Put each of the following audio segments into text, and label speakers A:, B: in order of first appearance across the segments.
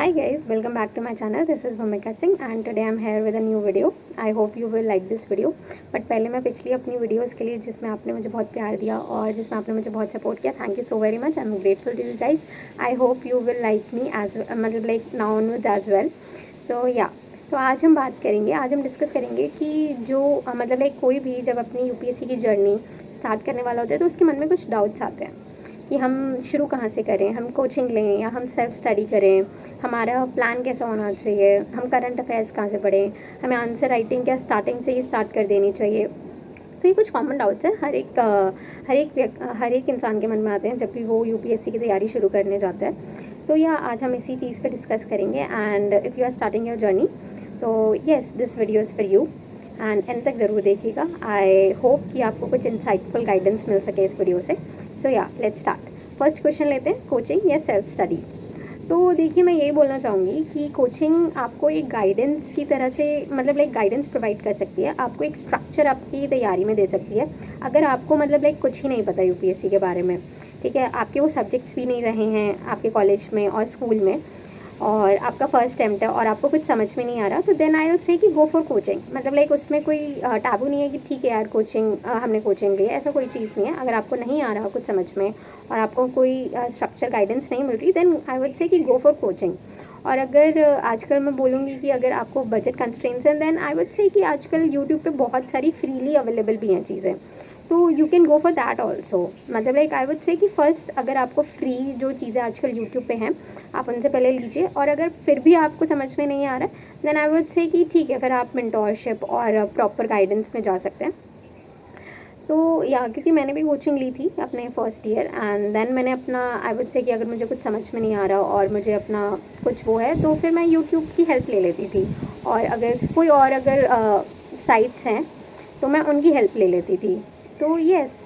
A: Hi guys, welcome back to my channel. This is Bhumika Singh and today I'm here with a new video. I hope you will like this video. But पहले मैं पिछली अपनी videos के लिए जिसमें आपने मुझे बहुत प्यार दिया और जिसमें आपने मुझे बहुत सपोर्ट किया, thank you so very much. I am grateful to you guys. I hope you will like me as मतलब like now onwards as well. तो आज हम बात करेंगे, आज हम डिस्कस करेंगे कि जो मतलब लाइक कोई भी जब अपनी यूपीएससी की जर्नी स्टार्ट करने वाला होता है तो उसके मन में कुछ डाउट्स आते हैं कि हम शुरू कहाँ से करें, हम कोचिंग लें या हम सेल्फ स्टडी करें, हमारा प्लान कैसा होना चाहिए, हम करंट अफेयर्स कहाँ से पढ़ें, हमें आंसर राइटिंग क्या स्टार्टिंग से ही स्टार्ट कर देनी चाहिए. तो ये कुछ कॉमन डाउट्स हैं हर एक इंसान के मन में आते हैं जब भी वो यूपीएससी की तैयारी शुरू करने जाता है. तो आज हम इसी चीज़ पे डिस्कस करेंगे. And if you are starting your journey तो yes this video is for you and end तक ज़रूर देखिएगा. आई होप कि आपको कुछ इंसाइटफुल गाइडेंस मिल सके इस वीडियो से. So let's start. First question लेते हैं, कोचिंग या सेल्फ स्टडी. तो देखिए, मैं यही बोलना चाहूँगी कि कोचिंग आपको एक गाइडेंस की तरह से मतलब लाइक गाइडेंस प्रोवाइड कर सकती है, आपको एक स्ट्रक्चर आपकी तैयारी में दे सकती है. अगर आपको मतलब लाइक कुछ ही नहीं पता यूपीएससी के बारे में, ठीक है, आपके वो सब्जेक्ट्स भी नहीं रहे हैं आपके कॉलेज में और स्कूल में, और आपका फर्स्ट अटेम्प्ट है और आपको कुछ समझ में नहीं आ रहा, तो देन आई विल से कि गो फॉर कोचिंग. मतलब लाइक उसमें कोई टैबू नहीं है कि ठीक है यार कोचिंग हमने कोचिंग ली है, ऐसा कोई चीज़ नहीं है. अगर आपको नहीं आ रहा कुछ समझ में और आपको कोई स्ट्रक्चर गाइडेंस नहीं मिल रही, देन आई वुड से कि गो फॉर कोचिंग. और अगर आजकल मैं बोलूँगी कि अगर आपको बजट कंस्ट्रेंट्स हैं, देन आई वुड से कि आजकल यूट्यूब पे बहुत सारी फ्रीली अवेलेबल भी हैं चीज़ें, तो you can go for that also. मतलब लाइक आई वुड से कि फर्स्ट अगर आपको फ्री जो चीज़ें आजकल यूट्यूब पे हैं आप उनसे पहले लीजिए, और अगर फिर भी आपको समझ में नहीं आ रहा है देन आई वुड से कि ठीक है, फिर आप मेंटोरशिप और प्रॉपर गाइडेंस में जा सकते हैं. तो क्योंकि मैंने भी कोचिंग ली थी अपने फर्स्ट ईयर एंड देन मैंने अपना आई वुड से कि अगर मुझे कुछ समझ में नहीं आ रहा और मुझे अपना कुछ वो है तो फिर मैं यूट्यूब की हेल्प ले लेती थी, और अगर साइट्स हैं तो मैं उनकी हेल्प ले लेती थी. तो येस,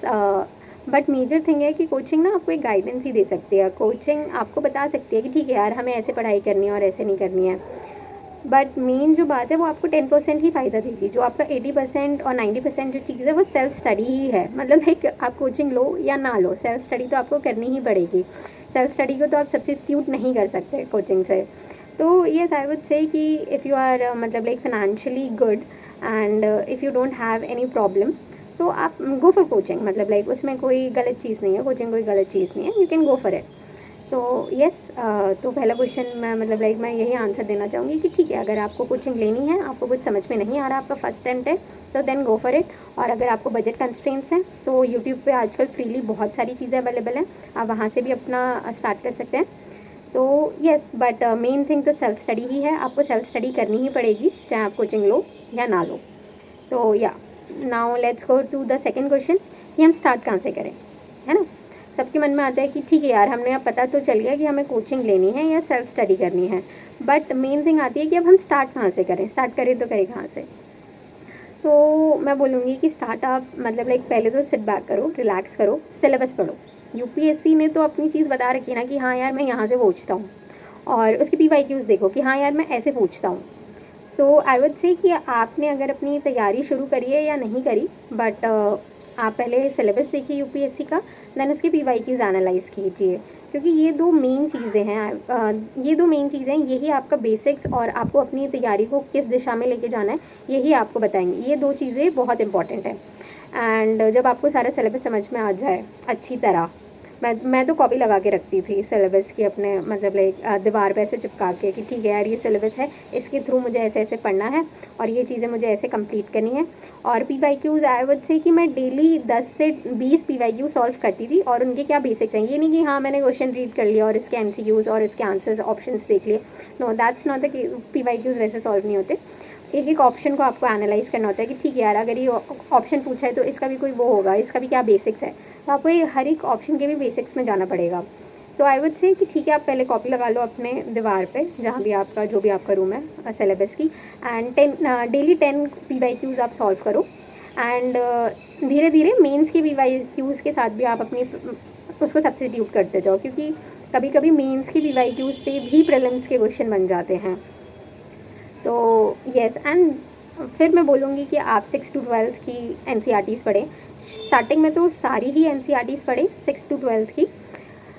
A: बट मेजर थिंग है कि कोचिंग ना आपको एक गाइडेंस ही दे सकती है. कोचिंग आपको बता सकती है कि ठीक है यार हमें ऐसे पढ़ाई करनी है और ऐसे नहीं करनी है, बट मेन जो बात है वो आपको 10% ही फ़ायदा देगी. जो आपका 80% और 90% जो चीज़ है वो सेल्फ स्टडी ही है. मतलब लाइक आप कोचिंग लो या ना लो, सेल्फ स्टडी तो आपको करनी ही पड़ेगी. सेल्फ स्टडी को तो आप सब्स्टिट्यूट नहीं कर सकते कोचिंग से. तो येस, आई वुड से कि इफ़ यू आर मतलब like financially good and if you don't have any problem तो आप गो फॉर कोचिंग. मतलब लाइक उसमें कोई गलत चीज़ नहीं है, कोचिंग कोई गलत चीज़ नहीं है, you can go for it. तो येस, तो पहला क्वेश्चन मैं मतलब लाइक मैं यही आंसर देना चाहूँगी कि ठीक है, अगर आपको कोचिंग लेनी है, आपको कुछ समझ में नहीं आ रहा, आपका फर्स्ट अटेम्प्ट है, तो देन गो फॉर इट. और अगर आपको बजट कंस्ट्रेंट्स हैं तो यूट्यूब पे आजकल फ्रीली बहुत सारी चीज़ें अवेलेबल हैं, आप वहाँ से भी अपना स्टार्ट कर सकते हैं. तो येस, बट मेन थिंग तो सेल्फ स्टडी ही है. आपको सेल्फ स्टडी करनी ही पड़ेगी चाहे आप कोचिंग लो या ना लो. तो now let's go to the second question कि हम स्टार्ट कहाँ से करें, है ना. सबके मन में आता है कि ठीक है यार हमने अब पता तो चल गया कि हमें कोचिंग लेनी है या सेल्फ स्टडी करनी है, बट मेन थिंग आती है कि अब हम स्टार्ट कहाँ से करें, स्टार्ट करें तो करें कहाँ से. तो मैं बोलूँगी कि स्टार्ट आप मतलब लाइक पहले तो सिट बैक करो, रिलैक्स करो, सिलेबस पढ़ो. यूपीएससी ने तो अपनी चीज़ बता रखी है ना कि हाँ यार मैं यहाँ से पूछता हूँ, और उसके PYQs देखो कि हाँ यार मैं ऐसे पूछता हूँ. तो आई वुड से कि आपने अगर अपनी तैयारी शुरू करी है या नहीं करी, बट आप पहले सिलेबस देखिए यूपीएससी का, देन उसके PYQs एनालाइज कीजिए, क्योंकि ये दो मेन चीज़ें हैं. यही आपका बेसिक्स और आपको अपनी तैयारी को किस दिशा में लेके जाना है यही आपको बताएंगे. ये दो चीज़ें बहुत इंपॉर्टेंट है. एंड जब आपको सारा सिलेबस समझ में आ जाए अच्छी तरह, मैं तो कॉपी लगा के रखती थी सिलेबस की अपने मतलब लाइक दीवार पे ऐसे चिपका के कि ठीक है यार ये सिलेबस है, इसके थ्रू मुझे ऐसे ऐसे पढ़ना है और ये चीज़ें मुझे ऐसे कंप्लीट करनी है. और PYQs आई वुड से कि मैं डेली 10 से 20 PYQ सॉल्व करती थी, और उनके क्या बेसिक्स हैं, ये नहीं कि हाँ मैंने क्वेश्चन रीड कर लिया और इसके MCQs और इसके आंसर्स ऑप्शंस देख लिए. No, that's not the PYQs वैसे सॉल्व नहीं होते. एक एक ऑप्शन को आपको एनालाइज करना होता है कि ठीक है यार अगर ये ऑप्शन पूछा है तो इसका भी कोई वो होगा, इसका भी क्या बेसिक्स है, तो आपको ये हर एक ऑप्शन के भी बेसिक्स में जाना पड़ेगा. तो आई वुड से कि ठीक है आप पहले कॉपी लगा लो अपने दीवार पे जहाँ भी आपका जो भी आपका रूम है सिलेबस की, एंड डेली 10 PYQs आप सॉल्व करो. एंड धीरे धीरे मेंस के PYQs के साथ भी आप अपनी उसको सब्स्टिट्यूट करते जाओ, क्योंकि कभी कभी मेंस के PYQs से भी प्रीलिम्स के क्वेश्चन बन जाते हैं. तो येस, एंड फिर मैं बोलूँगी कि आप 6 to 12 की NCERTs पढ़ें. स्टार्टिंग में तो सारी ही NCERTs पढ़ें 6 to 12 की,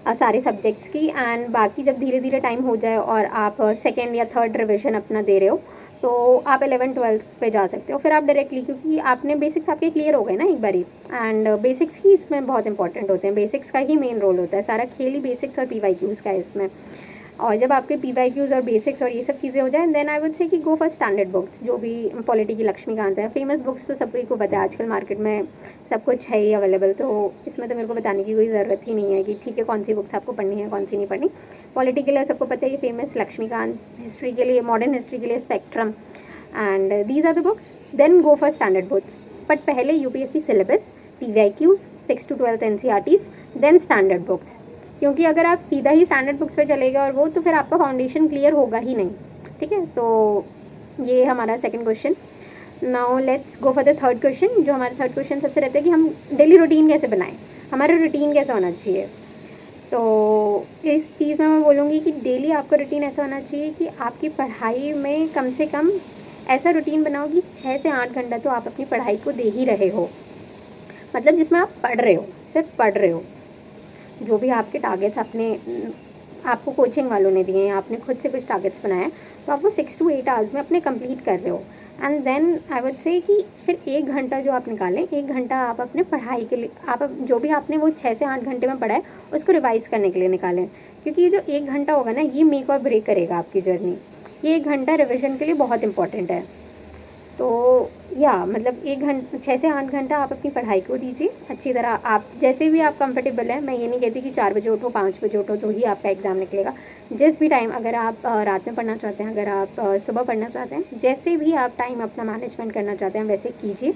A: सारे सब्जेक्ट्स की। एंड बाकी जब धीरे धीरे टाइम हो जाए और आप सेकेंड या थर्ड रिविजन अपना दे रहे हो तो आप 11th-12th पे जा सकते हो फिर आप डायरेक्टली, क्योंकि आपने बेसिक्स आपके क्लियर हो गए ना एक बारी। एंड बेसिक्स ही इसमें बहुत इंपॉर्टेंट होते हैं, बेसिक्स का ही मेन रोल होता है, सारा खेल ही बेसिक्स और PYQs का है इसमें। और जब आपके PYQs और बेसिक्स और ये सब चीज़ें हो जाए देन आई वुड से कि गो फॉर स्टैंडर्ड बुक्स, जो भी पॉलिटी की लक्ष्मीकांत है, फेमस बुक्स तो सभी को पता है, आजकल मार्केट में सब कुछ है ही अवेलेबल, तो इसमें तो मेरे को बताने की कोई ज़रूरत ही नहीं है कि ठीक है कौन सी बुक्स आपको पढ़नी है कौन सी नहीं पढ़नी। पॉलिटी के लिए सबको पता है कि फेमस लक्ष्मीकांत, हिस्ट्री के लिए मॉडर्न हिस्ट्री के लिए Spectrum, and these are the books. Then go for standard books, but पहले UPSC सिलेबस, PYQs, 6 to 12 NCERTs, then standard books. क्योंकि अगर आप सीधा ही स्टैंडर्ड बुक्स पे चले गए और वो, तो फिर आपका फाउंडेशन क्लियर होगा ही नहीं। ठीक है, तो ये हमारा second question. Now let's go for the third question. जो हमारा थर्ड क्वेश्चन सबसे रहता है कि हम डेली रूटीन कैसे बनाएं, हमारा रूटीन कैसा होना चाहिए। तो इस चीज़ में मैं बोलूँगी कि डेली आपका रूटीन ऐसा होना चाहिए कि आपकी पढ़ाई में कम से कम ऐसा रूटीन बनाओ कि 6 से 8 घंटा तो आप अपनी पढ़ाई को दे ही रहे हो, मतलब जिसमें आप पढ़ रहे हो, सिर्फ पढ़ रहे हो। जो भी आपके टारगेट्स आपको कोचिंग वालों ने दिए हैं, आपने खुद से कुछ टारगेट्स बनाए हैं, तो आप वो 6 to 8 आवर्स में अपने कंप्लीट कर रहे हो। And then I would say कि फिर 1 घंटा जो आप निकालें, 1 घंटा आप अपने पढ़ाई के लिए, आप जो भी आपने वो 6 से 8 घंटे में पढ़ा है उसको रिवाइज़ करने के लिए निकालें। क्योंकि ये जो 1 घंटा होगा ना, ये मेक और ब्रेक करेगा आपकी जर्नी। ये 1 घंटा रिविजन के लिए बहुत इंपॉर्टेंट है। तो या मतलब 6 से 8 घंटा आप अपनी पढ़ाई को दीजिए अच्छी तरह। आप जैसे भी आप कंफर्टेबल है, मैं ये नहीं कहती कि 4 बजे उठो 5 बजे उठो तो ही आपका एग्ज़ाम निकलेगा। जिस भी टाइम, अगर आप रात में पढ़ना चाहते हैं, अगर आप सुबह पढ़ना चाहते हैं, जैसे भी आप टाइम अपना मैनेजमेंट करना चाहते हैं वैसे कीजिए।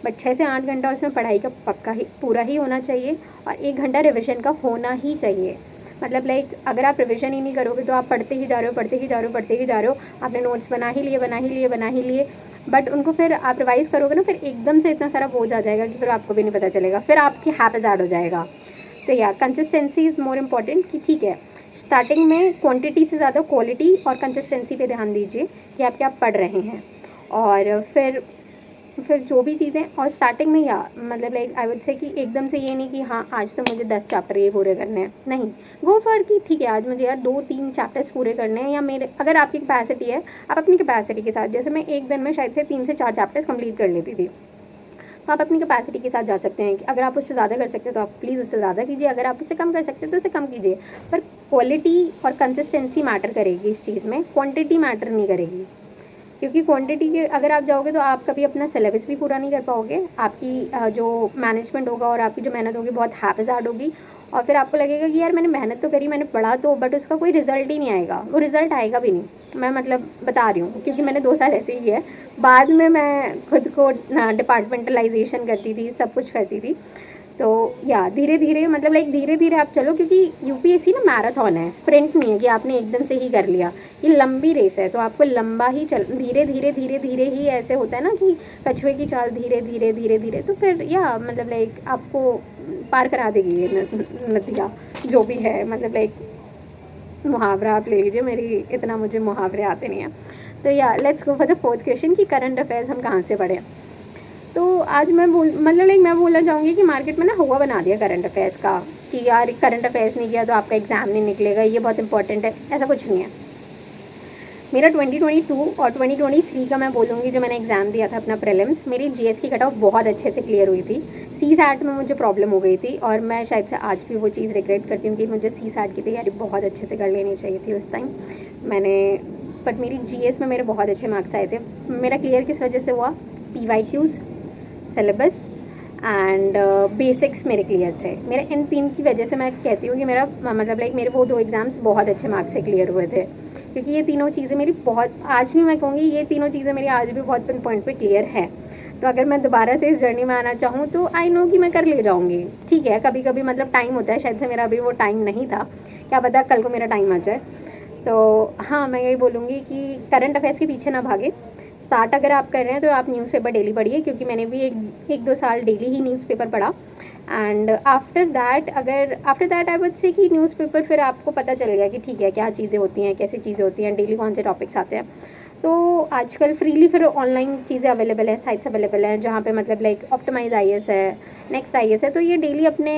A: बट 6 से 8 घंटा उसमें पढ़ाई का पक्का ही पूरा ही होना चाहिए, और 1 घंटा रिविज़न का होना ही चाहिए। मतलब लाइक अगर आप रिविज़न ही नहीं करोगे तो आप पढ़ते ही जा रहे हो, पढ़ते ही जा रहे हो, पढ़ते ही जा रहे हो, आपने नोट्स बना ही लिए, बट उनको फिर आप रिवाइज़ करोगे ना, फिर एकदम से इतना सारा बोझ आ जाएगा कि फिर आपको भी नहीं पता चलेगा, फिर आपकी हैबिट ऐड हो जाएगा। तो या कंसिस्टेंसी इज़ मोर इम्पॉर्टेंट, कि ठीक है स्टार्टिंग में क्वांटिटी से ज़्यादा क्वालिटी और कंसिस्टेंसी पे ध्यान दीजिए कि आप क्या पढ़ रहे हैं। और फिर जो भी चीज़ें, और स्टार्टिंग में या मतलब लाइक आई वुड से कि एकदम से ये नहीं कि हाँ आज तो मुझे 10 चैप्टर ये पूरे करने हैं, नहीं। गो फॉर कि ठीक है आज मुझे यार 2-3 चैप्टर्स पूरे करने हैं, या मेरे अगर आपकी कैपेसिटी है, आप अपनी कैपेसिटी के साथ, जैसे मैं एक दिन में शायद से 3 से 4 चैप्टर्स कंप्लीट कर लेती थी, तो आप अपनी कैपेसिटी के साथ जा सकते हैं। कि अगर आप उससे ज़्यादा कर सकते हैं तो आप प्लीज़ उससे ज़्यादा कीजिए, अगर आप उससे कम कर सकते हैं तो उससे कम कीजिए। पर क्वालिटी और कंसिस्टेंसी मैटर करेगी इस चीज़ में, क्वांटिटी मैटर नहीं करेगी। क्योंकि क्वांटिटी के अगर आप जाओगे तो आप कभी अपना सिलेबस भी पूरा नहीं कर पाओगे, आपकी जो मैनेजमेंट होगा और आपकी जो मेहनत होगी बहुत हैज़ार्ड होगी, और फिर आपको लगेगा कि यार मैंने मेहनत तो करी, मैंने पढ़ा तो, बट उसका कोई रिजल्ट ही नहीं आएगा, वो रिजल्ट आएगा भी नहीं। मैं मतलब बता रही हूँ क्योंकि मैंने 2 साल ऐसे ही किया है। बाद में मैं खुद को डिपार्टमेंटलाइजेशन करती थी, सब कुछ करती थी। तो या धीरे धीरे मतलब लाइक धीरे धीरे आप चलो, क्योंकि UPSC ना मैराथन है, स्प्रिंट नहीं है कि आपने एकदम से ही कर लिया। ये लंबी रेस है, तो आपको लंबा ही धीरे धीरे ही ऐसे होता है ना कि कछुए की चाल धीरे धीरे, तो फिर या मतलब लाइक आपको पार करा देगी ये नदिया जो भी है। मतलब लाइक मुहावरा आप ले लीजिए, मेरी इतना मुझे मुहावरे आते नहीं हैं। तो या let's go for the fourth question कि करंट अफेयर्स हम कहाँ से पढ़ें। तो आज मैं मैं बोलना चाहूँगी कि मार्केट में ना हुआ बना दिया करंट अफेयर्स का, कि यार करंट अफेयर्स नहीं किया तो आपका एग्ज़ाम नहीं निकलेगा, ये बहुत इंपॉर्टेंट है। ऐसा कुछ नहीं है। मेरा 2022 और 2023 का मैं बोलूँगी, जो मैंने एग्ज़ाम दिया था अपना प्रीलिम्स, मेरी GS की कट ऑफ बहुत अच्छे से क्लियर हुई थी। CSAT में मुझे प्रॉब्लम हो गई थी, और मैं शायद से आज भी वो चीज़ रिग्रेट करती हूँ कि मुझे CSAT की तैयारी बहुत अच्छे से कर लेनी चाहिए थी उस टाइम बट मेरी GS में मेरे बहुत अच्छे मार्क्स आए थे। मेरा क्लियर किस वजह से हुआ, PYQs, सिलेबस एंड बेसिक्स मेरे क्लियर थे। मेरे इन 3 की वजह से मैं कहती हूँ कि मेरा मतलब लाइक मेरे वो 2 एग्ज़ाम्स बहुत अच्छे मार्क्स से क्लियर हुए थे, क्योंकि ये तीनों चीज़ें मेरी बहुत, आज भी मैं कहूँगी ये तीनों चीज़ें मेरी आज भी बहुत पिन पॉइंट पे क्लियर है। तो अगर मैं दोबारा से इस जर्नी में आना चाहूँ तो आई नो कि मैं कर ले जाऊँगी। ठीक है, कभी कभी मतलब टाइम होता है, शायद से मेरा अभी वो टाइम नहीं था, क्या पता कल को मेरा टाइम आ जाए। तो हाँ, मैं यही बोलूँगी कि करंट अफेयर्स के पीछे ना भागे। स्टार्ट अगर आप कर रहे हैं तो आप न्यूज़पेपर डेली पढ़िए, क्योंकि मैंने भी एक 2 साल डेली ही न्यूज़पेपर पढ़ा। And after that I would say कि न्यूज़पेपर फिर आपको पता चलेगा कि ठीक है क्या चीज़ें होती हैं, कैसी चीज़ें होती हैं, डेली कौन से टॉपिक्स आते हैं। तो आजकल फ्रीली फिर ऑनलाइन चीज़ें अवेलेबल हैं, साइट्स अवेलेबल हैं जहाँ पे मतलब लाइक ऑप्टिमाइज आईएएस है, नेक्स्ट आईएएस है, तो ये डेली अपने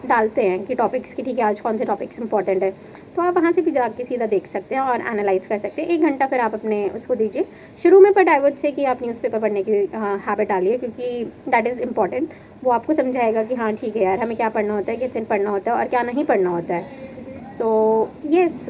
A: डालते हैं कि टॉपिक्स की, ठीक है आज कौन से टॉपिक्स इंपॉर्टेंट है, तो आप वहाँ से भी जाके सीधा देख सकते हैं और एनालाइज कर सकते हैं। 1 घंटा फिर आप अपने उसको दीजिए शुरू में, बट आई वुड से कि आप न्यूज़पेपर पढ़ने की हैबिट डालिए, क्योंकि दैट इज़ इंपॉर्टेंट। वो आपको समझाएगा कि हाँ ठीक है यार, हमें क्या पढ़ना होता है, कैसे पढ़ना होता है और क्या नहीं पढ़ना होता है। तो येस,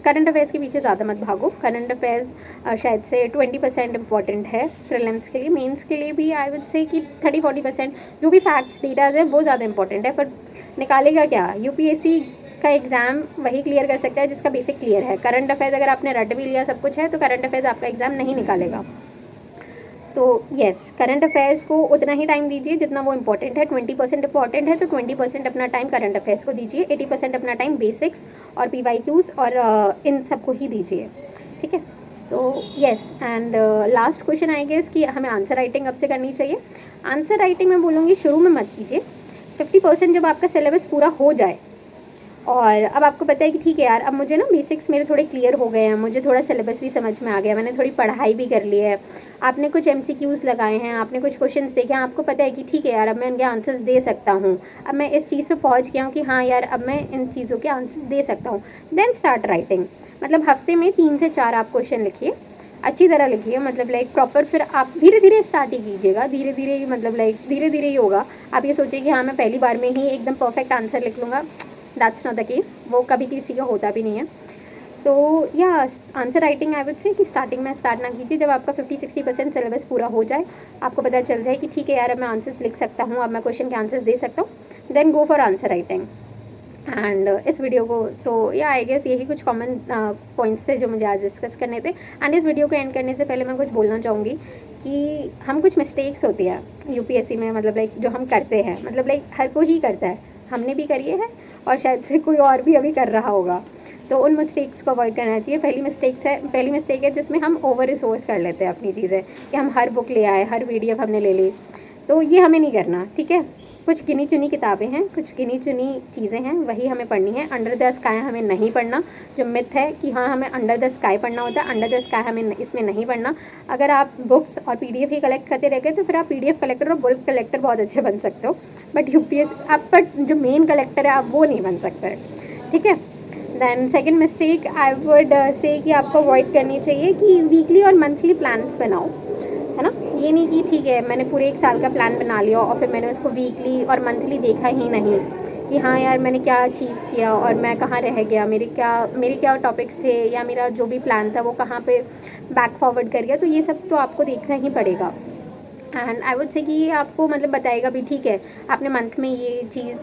A: करंट अफेयर्स के पीछे ज़्यादा मत भागो। करंट अफेयर्स शायद से 20% इंपॉर्टेंट है प्रीलिम्स के लिए, मेंस के लिए भी आई वुड से कि 30-40% जो भी फैक्ट्स डेटाज है वो ज़्यादा इंपॉर्टेंट है। पर निकालेगा क्या, यूपीएससी का एग्ज़ाम वही क्लियर कर सकता है जिसका बेसिक क्लियर है। करंट अफेयर्स अगर आपने रट भी लिया सब कुछ है तो करंट अफेयर्स आपका एग्ज़ाम नहीं निकालेगा। तो येस, करंट अफेयर्स को उतना ही टाइम दीजिए जितना वो इंपॉर्टेंट है। 20% इंपॉर्टेंट है तो 20% अपना टाइम करंट अफेयर्स को दीजिए, 80% अपना टाइम बेसिक्स और पीवाईक्यूज़ और इन सब को ही दीजिए, ठीक है। तो yes, and last question I guess कि हमें आंसर राइटिंग अब से करनी चाहिए। आंसर राइटिंग मैं बोलूँगी शुरू में मत कीजिए। 50% जब आपका सिलेबस पूरा हो जाए और अब आपको पता है कि ठीक है यार, अब मुझे ना बेसिक्स मेरे थोड़े क्लियर हो गए हैं, मुझे थोड़ा सिलेबस भी समझ में आ गया, मैंने थोड़ी पढ़ाई भी कर ली है, आपने कुछ एमसीक्यूज़ लगाए हैं, आपने कुछ क्वेश्चंस देखे हैं, आपको पता है कि ठीक है यार अब मैं इनके आंसर्स दे सकता हूँ, अब मैं इस चीज़ पे पहुँच गया हूँ कि हाँ यार अब मैं इन चीज़ों के आंसर्स दे सकता हूँ। Then start writing. मतलब हफ्ते में 3 से 4 आप क्वेश्चन लिखिए, अच्छी तरह लिखिए, मतलब लाइक प्रॉपर। फिर आप धीरे धीरे स्टार्ट ही कीजिएगा, धीरे धीरे ही, मतलब लाइक धीरे धीरे ही होगा। आप ये सोचिए कि हाँ मैं पहली बार में ही एकदम परफेक्ट आंसर लिख लूँगा, दैट्स नॉट द केस, वो कभी किसी का होता भी नहीं है। तो या answer writing I would say कि स्टार्टिंग में स्टार्ट ना कीजिए, जब आपका 50-60% सिलेबस पूरा हो जाए, आपको पता चल जाए कि ठीक है यार अब मैं आंसर्स लिख सकता हूँ, अब मैं क्वेश्चन के आंसर्स दे सकता हूँ, then go for answer writing. And इस वीडियो को सो या आई गेस यही कुछ कॉमन पॉइंट्स थे जो मुझे आज डिस्कस करने थे। एंड इस वीडियो को एंड करने से पहले मैं कुछ बोलना चाहूँगी कि हम कुछ मिस्टेक्स होती है यूपीएससी में, मतलब लाइक जो हम करते हैं, मतलब लाइक हर कोई ही करता है, हमने भी करी है और शायद से कोई और भी अभी कर रहा होगा, तो उन मिस्टेक्स को अवॉइड करना चाहिए। पहली मिस्टेक है जिसमें हम ओवर रिसोर्स कर लेते हैं अपनी चीज़ें, कि हम हर बुक ले आए, हर पीडीएफ हमने ले ली, तो ये हमें नहीं करना, ठीक है। कुछ गिनी चुनी किताबें हैं, कुछ गिनी चुनी चीज़ें हैं, वही हमें पढ़नी है। अंडर द स्काई हमें नहीं पढ़ना, जो मिथ है कि हाँ हमें अंडर द स्काई पढ़ना होता है, अंडर द स्काई हमें इसमें नहीं पढ़ना। अगर आप बुक्स और पीडीएफ ही कलेक्ट करते रह गए तो फिर आप पीडीएफ कलेक्टर और बुक कलेक्टर बहुत अच्छे बन सकते हो, बट यूपीएससी आप पर जो मेन कलेक्टर है आप वो नहीं बन सकते, ठीक है। Then second mistake I would say कि आपको अवॉइड करनी चाहिए कि वीकली और मंथली प्लान्स बनाओ, है ना। ये नहीं कि ठीक है मैंने पूरे 1 साल का प्लान बना लिया और फिर मैंने उसको वीकली और मंथली देखा ही नहीं कि हाँ यार मैंने क्या अचीव किया और मैं कहाँ रह गया, मेरे क्या टॉपिक्स थे या मेरा जो भी प्लान था वो कहाँ पे बैक फॉरवर्ड कर गया, तो ये सब तो आपको देखना ही पड़ेगा। एंड आई वुड से कि ये आपको मतलब बताएगा भी ठीक है आपने मंथ में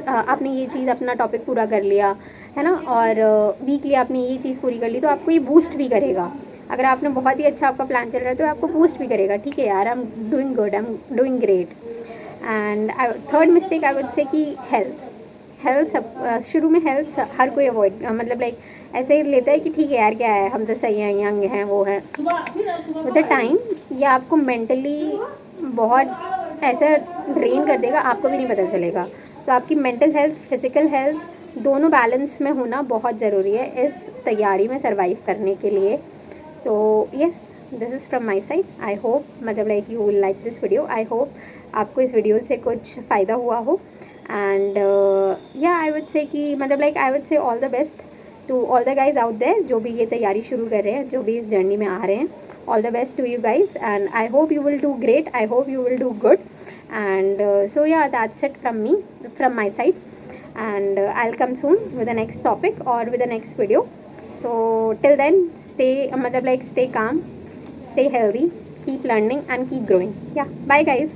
A: आपने ये चीज़ अपना टॉपिक पूरा कर लिया है ना, और वीकली आपने ये चीज़ पूरी कर ली, तो आपको ये बूस्ट भी करेगा। अगर आपने बहुत ही अच्छा आपका प्लान चल रहा है तो आपको बूस्ट भी करेगा, ठीक है यार I am doing good, I am doing great. And third mistake I would say कि हेल्थ सब शुरू में हेल्थ हर कोई अवॉइड मतलब लाइक ऐसे ही लेता है कि ठीक है यार क्या है, हम तो सही हैं, यंग हैं, वो हैं। विद द टाइम ये आपको मेंटली बहुत ऐसा ड्रेन कर देगा, आपको भी नहीं पता चलेगा। तो आपकी मेंटल हेल्थ, फिजिकल हेल्थ दोनों बैलेंस में होना बहुत ज़रूरी है इस तैयारी में सर्वाइव करने के लिए। तो yes, this is from my side. I hope मतलब like you will like this video. I hope आपको इस वीडियो से कुछ फ़ायदा हुआ हो। एंड या आई वुड से कि मतलब like I would say all the best to all the guys out there जो भी ये तैयारी शुरू कर रहे हैं, जो भी इस जर्नी में आ रहे हैं। All the best to you guys and I hope you will do great. I hope you will do good. And so yeah, that's it from me, from my side. And I'll come soon with the next topic or with the next video. So till then, stay calm, stay healthy, keep learning and keep growing. Yeah, bye guys.